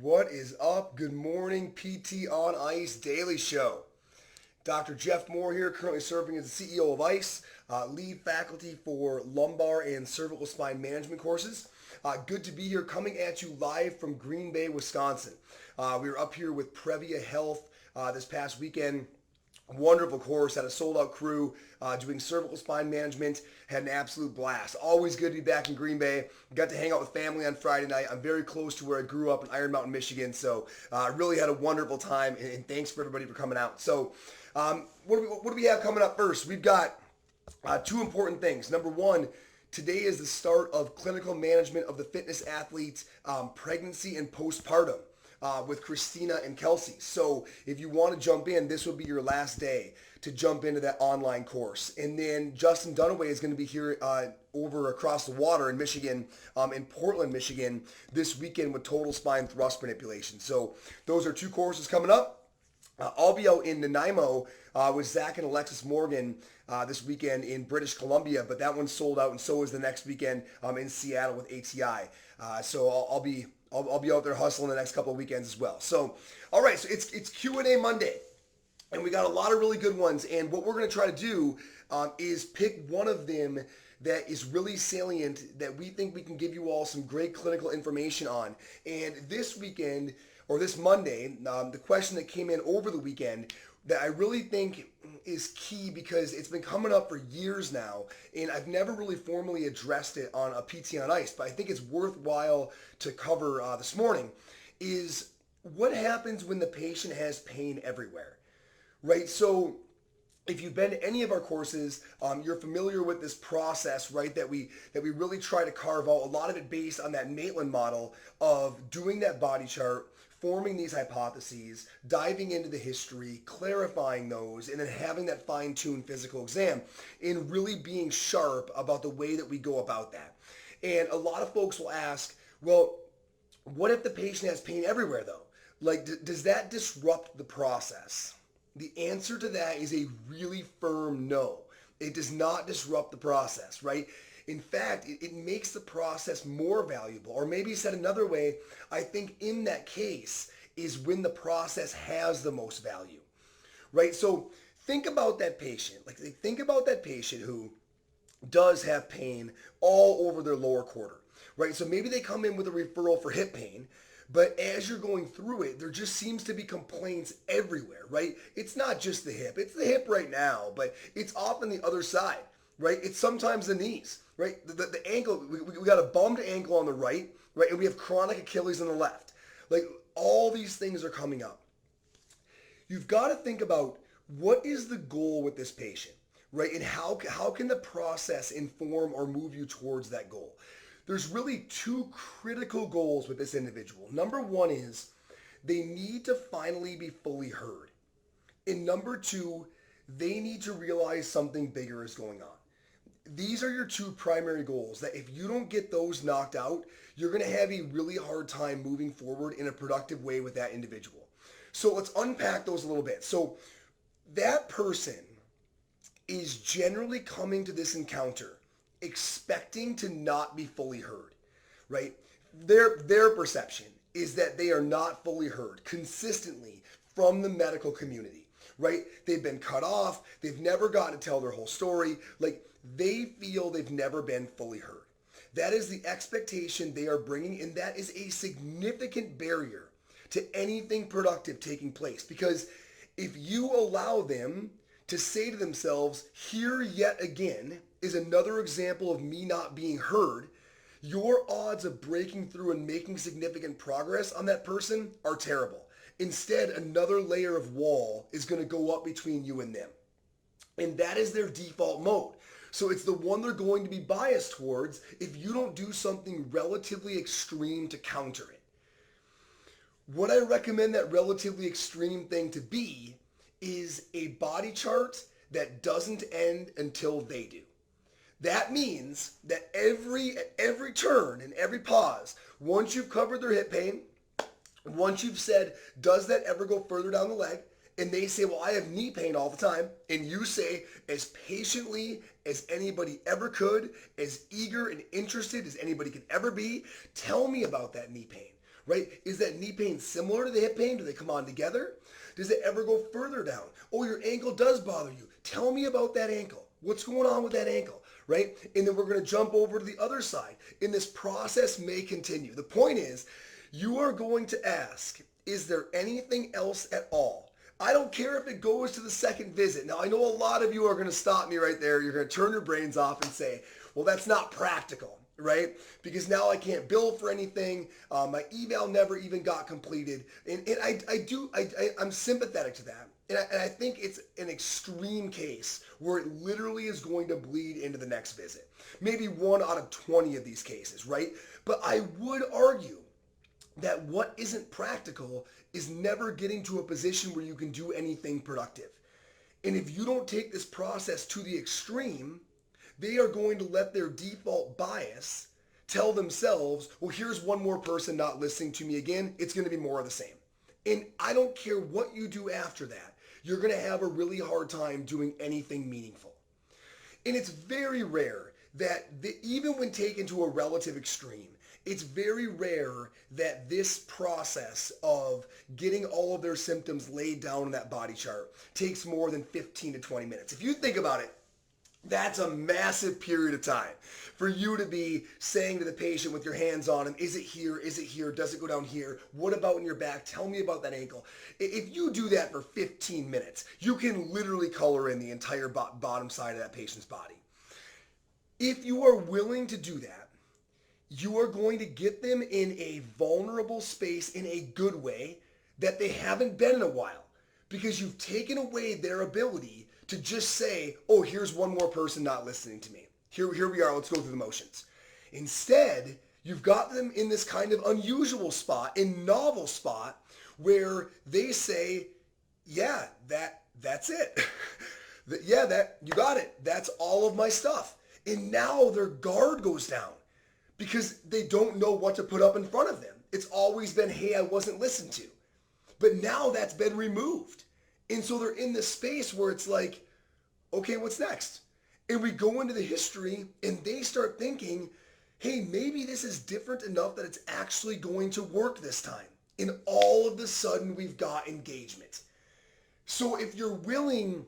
What is up? Good morning, PT on Ice Daily Show. Dr. Jeff Moore here, currently serving as the CEO of ICE, lead faculty for lumbar and cervical spine management courses. Good to be here, coming at you live from Green Bay, Wisconsin. We were up here with Previa Health this past weekend. Wonderful course, had a sold out crew doing cervical spine management, had an absolute blast. Always good to be back in Green Bay. Got to hang out with family on Friday night. I'm very close to where I grew up in Iron Mountain, Michigan, so really had a wonderful time, and thanks for everybody for coming out. So what do we have coming up first? We've got two important things. Number one, today is the start of clinical management of the fitness athlete's pregnancy and postpartum. With Christina and Kelsey. So if you want to jump in, this will be your last day to jump into that online course. And then Justin Dunaway is going to be here over across the water in Michigan, in Portland, Michigan, this weekend with total spine thrust manipulation. So those are two courses coming up. I'll be out in Nanaimo with Zach and Alexis Morgan this weekend in British Columbia, but that one's sold out, and so is the next weekend in Seattle with ATI. So I'll be out there hustling the next couple of weekends as well. So, all right, so it's Q&A Monday, and we got a lot of really good ones. And what we're going to try to do is pick one of them that is really salient that we think we can give you all some great clinical information on. And this weekend, or this Monday, the question that came in over the weekend that I really think is key because it's been coming up for years now, and I've never really formally addressed it on a PT on Ice, but I think it's worthwhile to cover this morning, is what happens when the patient has pain everywhere, right? So if you've been to any of our courses, you're familiar with this process, right, that we really try to carve out, a lot of it based on that Maitland model of doing that body chart, forming these hypotheses, diving into the history, clarifying those, and then having that fine-tuned physical exam and really being sharp about the way that we go about that. And a lot of folks will ask, well, what if the patient has pain everywhere though? Like, does that disrupt the process? The answer to that is a really firm no. It does not disrupt the process, right? In fact, it makes the process more valuable. Or maybe said another way, I think in that case is when the process has the most value, right? So think about that patient. Like, think about that patient who does have pain all over their lower quarter, right? So maybe they come in with a referral for hip pain, but as you're going through it, there just seems to be complaints everywhere, right? It's not just the hip. It's the hip right now, but it's often the other side, right? It's sometimes the knees, right? The ankle, we got a bummed ankle on the right, right? And we have chronic Achilles on the left. Like, all these things are coming up. You've got to think about what is the goal with this patient, right? And how can the process inform or move you towards that goal? There's really two critical goals with this individual. Number one is they need to finally be fully heard. And number two, they need to realize something bigger is going on. These are your two primary goals that if you don't get those knocked out, you're going to have a really hard time moving forward in a productive way with that individual. So let's unpack those a little bit. So that person is generally coming to this encounter expecting to not be fully heard, right? Their perception is that they are not fully heard consistently from the medical community, right? They've been cut off. They've never gotten to tell their whole story. Like, they feel they've never been fully heard. That is the expectation they are bringing, and that is a significant barrier to anything productive taking place. Because if you allow them to say to themselves, here yet again is another example of me not being heard, your odds of breaking through and making significant progress on that person are terrible. Instead, another layer of wall is going to go up between you and them. And that is their default mode. So it's the one they're going to be biased towards if you don't do something relatively extreme to counter it. What I recommend that relatively extreme thing to be is a body chart that doesn't end until they do. That means that every turn and every pause, once you've covered their hip pain, once you've said, does that ever go further down the leg? And they say, well, I have knee pain all the time. And you say, as patiently as anybody ever could, as eager and interested as anybody could ever be, tell me about that knee pain. right? Is that knee pain similar to the hip pain? Do they come on together? Does it ever go further down? Oh, your ankle does bother you. Tell me about that ankle. What's going on with that ankle, right? And then we're going to jump over to the other side. And this process may continue. The point is, you are going to ask, is there anything else at all? I don't care if it goes to the second visit. Now, I know a lot of you are going to stop me right there. You're going to turn your brains off and say, well, that's not practical, right? Because now I can't bill for anything. My eval never even got completed. And I'm sympathetic to that. And I think it's an extreme case where it literally is going to bleed into the next visit. Maybe 1 out of 20 of these cases, right? But I would argue that what isn't practical is never getting to a position where you can do anything productive. And if you don't take this process to the extreme, they are going to let their default bias tell themselves, well, here's one more person not listening to me again. It's going to be more of the same. And I don't care what you do after that. You're going to have a really hard time doing anything meaningful. And it's very rare that even when taken to a relative extreme, it's very rare that this process of getting all of their symptoms laid down in that body chart takes more than 15 to 20 minutes. If you think about it, that's a massive period of time for you to be saying to the patient with your hands on him, is it here? Is it here? Does it go down here? What about in your back? Tell me about that ankle. If you do that for 15 minutes, you can literally color in the entire bottom side of that patient's body. If you are willing to do that, you are going to get them in a vulnerable space in a good way that they haven't been in a while, because you've taken away their ability to just say, oh, here's one more person not listening to me. Here we are, let's go through the motions. Instead, you've got them in this kind of unusual spot, a novel spot, where they say, yeah, that's it. Yeah, you got it. That's all of my stuff. And now their guard goes down, because they don't know what to put up in front of them. It's always been, hey, I wasn't listened to. But now that's been removed. And so they're in this space where it's like, okay, what's next? And we go into the history and they start thinking, hey, maybe this is different enough that it's actually going to work this time. And all of a sudden we've got engagement. So if you're willing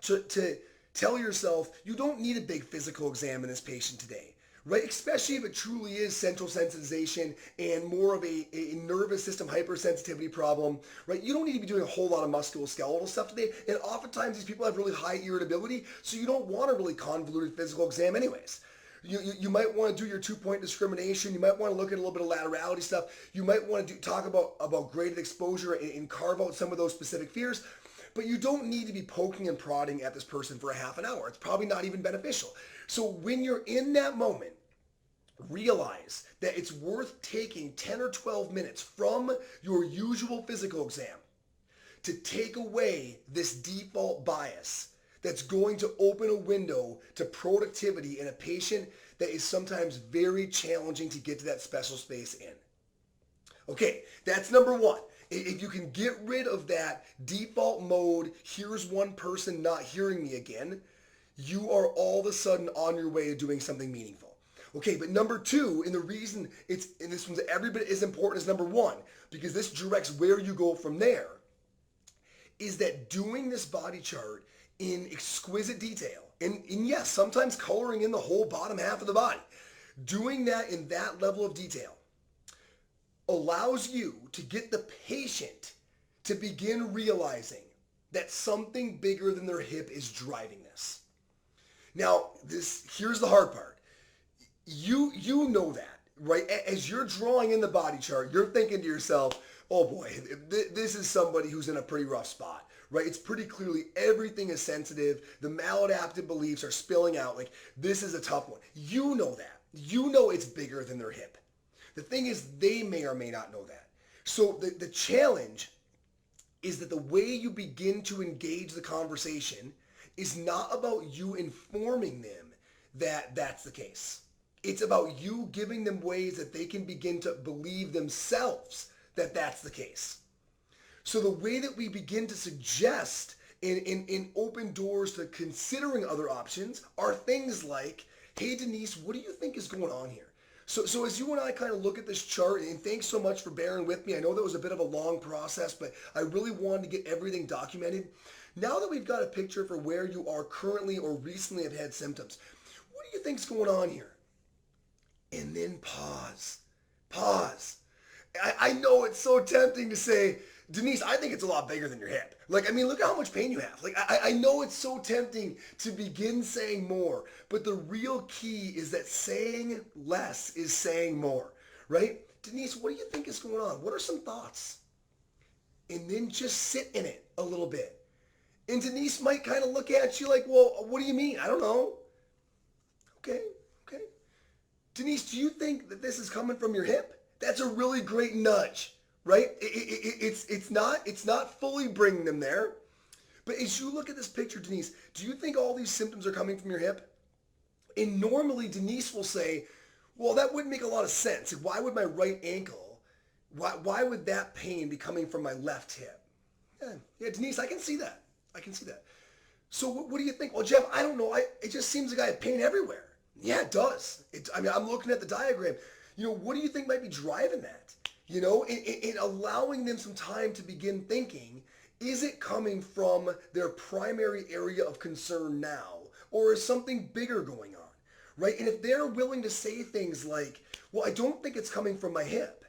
to tell yourself, you don't need a big physical exam in this patient today, right? Especially if it truly is central sensitization and more of a nervous system hypersensitivity problem, right? You don't need to be doing a whole lot of musculoskeletal stuff today. And oftentimes these people have really high irritability, so you don't want a really convoluted physical exam anyways. You might want to do your 2-point discrimination. You might want to look at a little bit of laterality stuff. You might want to talk about graded exposure and carve out some of those specific fears. But you don't need to be poking and prodding at this person for a half an hour. It's probably not even beneficial. So when you're in that moment, realize that it's worth taking 10 or 12 minutes from your usual physical exam to take away this default bias that's going to open a window to productivity in a patient that is sometimes very challenging to get to that special space in. Okay, that's number one. If you can get rid of that default mode, here's one person not hearing me again, you are all of a sudden on your way to doing something meaningful. Okay, but number two, and the reason and this one's every bit as important as number one, because this directs where you go from there, is that doing this body chart in exquisite detail, and yes, sometimes coloring in the whole bottom half of the body, doing that in that level of detail allows you to get the patient to begin realizing that something bigger than their hip is driving this. Now, here's the hard part. You know that, right? As you're drawing in the body chart, you're thinking to yourself, oh boy, this is somebody who's in a pretty rough spot, right? It's pretty clearly everything is sensitive. The maladaptive beliefs are spilling out. Like, this is a tough one. You know that. You know it's bigger than their hip. The thing is, they may or may not know that. So the challenge is that the way you begin to engage the conversation is not about you informing them that that's the case. It's about you giving them ways that they can begin to believe themselves that that's the case. So the way that we begin to suggest and open doors to considering other options are things like, hey Denise, what do you think is going on here? So as you and I kind of look at this chart, and thanks so much for bearing with me. I know that was a bit of a long process, but I really wanted to get everything documented. Now that we've got a picture for where you are currently or recently have had symptoms, what do you think's going on here? And then pause. Pause. I know it's so tempting to say, Denise, I think it's a lot bigger than your hip. Like, I mean, look at how much pain you have. Like, I know it's so tempting to begin saying more, but the real key is that saying less is saying more, right? Denise, what do you think is going on? What are some thoughts? And then just sit in it a little bit. And Denise might kind of look at you like, well, what do you mean? I don't know. Okay. Denise, do you think that this is coming from your hip? That's a really great nudge, right? It's not fully bringing them there. But as you look at this picture, Denise, do you think all these symptoms are coming from your hip? And normally Denise will say, well, that wouldn't make a lot of sense. Why would my right ankle, why would that pain be coming from my left hip? Yeah, Denise, I can see that. So what do you think? Well, Jeff, I don't know. It just seems like I have pain everywhere. Yeah, it does. I'm looking at the diagram. What do you think might be driving that? And allowing them some time to begin thinking, is it coming from their primary area of concern now? Or is something bigger going on, right? And if they're willing to say things like, well, I don't think it's coming from my hip.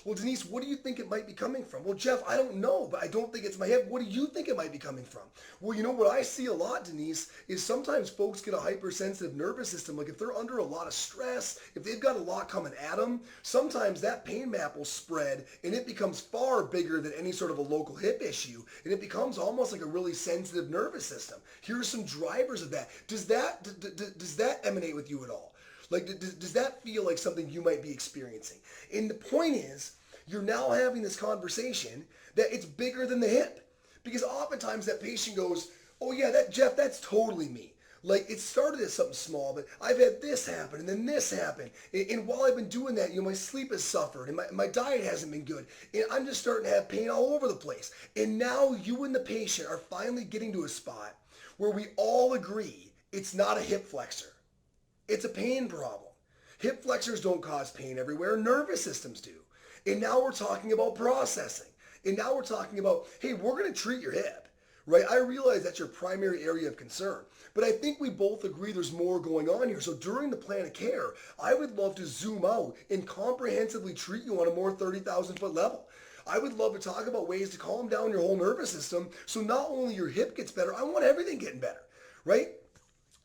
Well, Denise, what do you think it might be coming from? Well, Jeff, I don't know, but I don't think it's my hip. What do you think it might be coming from? Well, what I see a lot, Denise, is sometimes folks get a hypersensitive nervous system. Like if they're under a lot of stress, if they've got a lot coming at them, sometimes that pain map will spread and it becomes far bigger than any sort of a local hip issue. And it becomes almost like a really sensitive nervous system. Here are some drivers of that. Does that emanate with you at all? Like, does that feel like something you might be experiencing? And the point is, you're now having this conversation that it's bigger than the hip. Because oftentimes that patient goes, oh yeah, Jeff, that's totally me. Like it started as something small, but I've had this happen and then this happened. And while I've been doing that, my sleep has suffered and my diet hasn't been good. And I'm just starting to have pain all over the place. And now you and the patient are finally getting to a spot where we all agree it's not a hip flexor. It's a pain problem. Hip flexors don't cause pain everywhere. Nervous systems do. And now we're talking about processing. And now we're talking about, hey, we're going to treat your hip, right? I realize that's your primary area of concern. But I think we both agree there's more going on here. So during the plan of care, I would love to zoom out and comprehensively treat you on a more 30,000 foot level. I would love to talk about ways to calm down your whole nervous system so not only your hip gets better, I want everything getting better, right?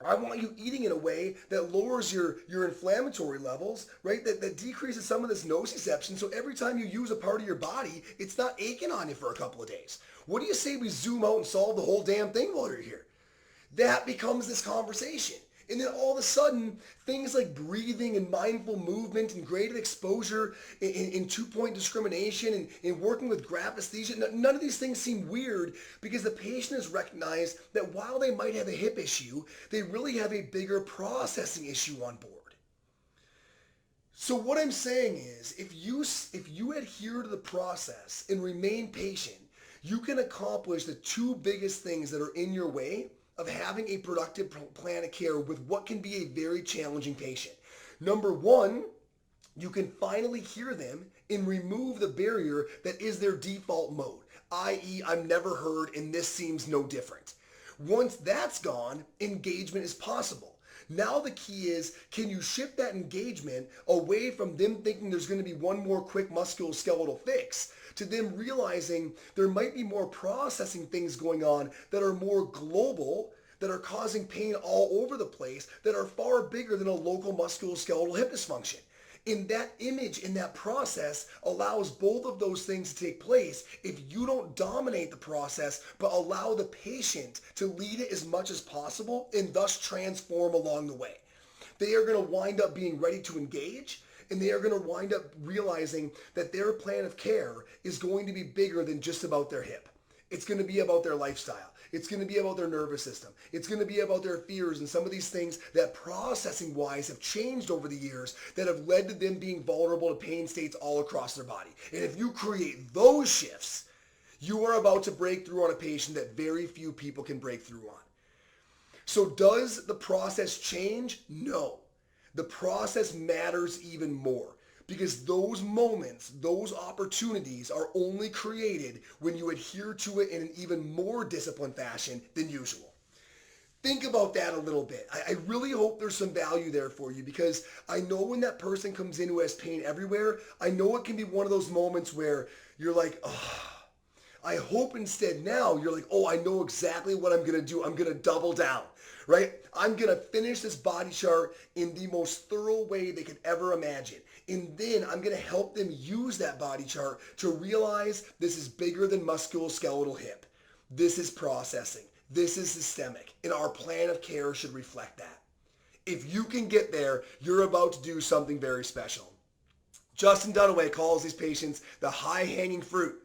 I want you eating in a way that lowers your inflammatory levels, right? That decreases some of this nociception. So every time you use a part of your body, it's not aching on you for a couple of days. What do you say we zoom out and solve the whole damn thing while you're here? That becomes this conversation. And then all of a sudden, things like breathing and mindful movement and graded exposure in 2-point discrimination and working with graphesthesia, none of these things seem weird because the patient has recognized that while they might have a hip issue, they really have a bigger processing issue on board. So what I'm saying is, if you adhere to the process and remain patient, you can accomplish the two biggest things that are in your way of having a productive plan of care with what can be a very challenging patient. Number one, you can finally hear them and remove the barrier that is their default mode, i.e. I'm never heard and this seems no different. Once that's gone, engagement is possible. Now the key is, can you shift that engagement away from them thinking there's going to be one more quick musculoskeletal fix to them realizing there might be more processing things going on that are more global, that are causing pain all over the place, that are far bigger than a local musculoskeletal hip dysfunction. In that image, in that process, allows both of those things to take place if you don't dominate the process, but allow the patient to lead it as much as possible and thus transform along the way. They are going to wind up being ready to engage, and they are going to wind up realizing that their plan of care is going to be bigger than just about their hip. It's going to be about their lifestyle. It's going to be about their nervous system. It's going to be about their fears and some of these things that processing-wise have changed over the years that have led to them being vulnerable to pain states all across their body. And if you create those shifts, you are about to break through on a patient that very few people can break through on. So does the process change? No. the process matters even more. Because those moments, those opportunities are only created when you adhere to it in an even more disciplined fashion than usual. Think about that a little bit. I really hope there's some value there for you, because I know when that person comes in who has pain everywhere, I know it can be one of those moments where you're like, oh, I hope instead now you're like, oh, I know exactly what I'm going to do. I'm going to double down, right? I'm going to finish this body chart in the most thorough way they could ever imagine. And then I'm going to help them use that body chart to realize this is bigger than musculoskeletal hip. This is processing. This is systemic. And our plan of care should reflect that. If you can get there, you're about to do something very special. Justin Dunaway calls these patients the high-hanging fruit.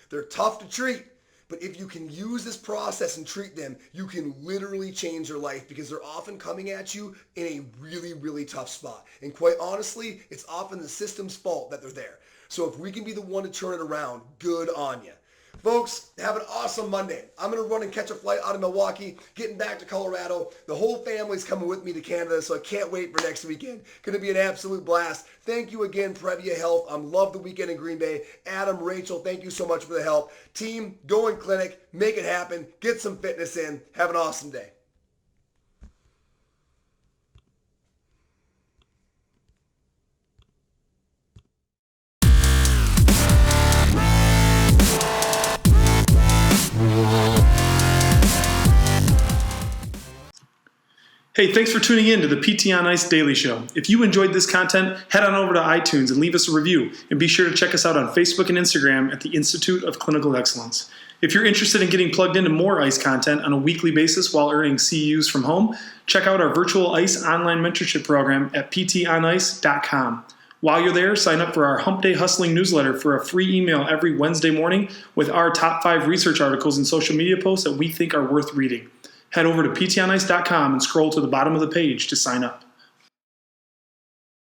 They're tough to treat, but if you can use this process and treat them, you can literally change their life, because they're often coming at you in a really, really tough spot. And quite honestly, it's often the system's fault that they're there. So if we can be the one to turn it around, good on you. Folks, have an awesome Monday. I'm going to run and catch a flight out of Milwaukee, getting back to Colorado. The whole family's coming with me to Canada, so I can't wait for next weekend. Going to be an absolute blast. Thank you again, Previa Health. Love the weekend in Green Bay. Adam, Rachel, thank you so much for the help. Team, go in clinic, make it happen, get some fitness in. Have an awesome day. Hey, thanks for tuning in to the PT on Ice Daily Show. If you enjoyed this content, head on over to iTunes and leave us a review. And be sure to check us out on Facebook and Instagram at the Institute of Clinical Excellence. If you're interested in getting plugged into more ICE content on a weekly basis while earning CEUs from home, check out our virtual ICE online mentorship program at ptonice.com. While you're there, sign up for our Hump Day Hustling newsletter for a free email every Wednesday morning with our top 5 research articles and social media posts that we think are worth reading. Head over to ptonice.com and scroll to the bottom of the page to sign up.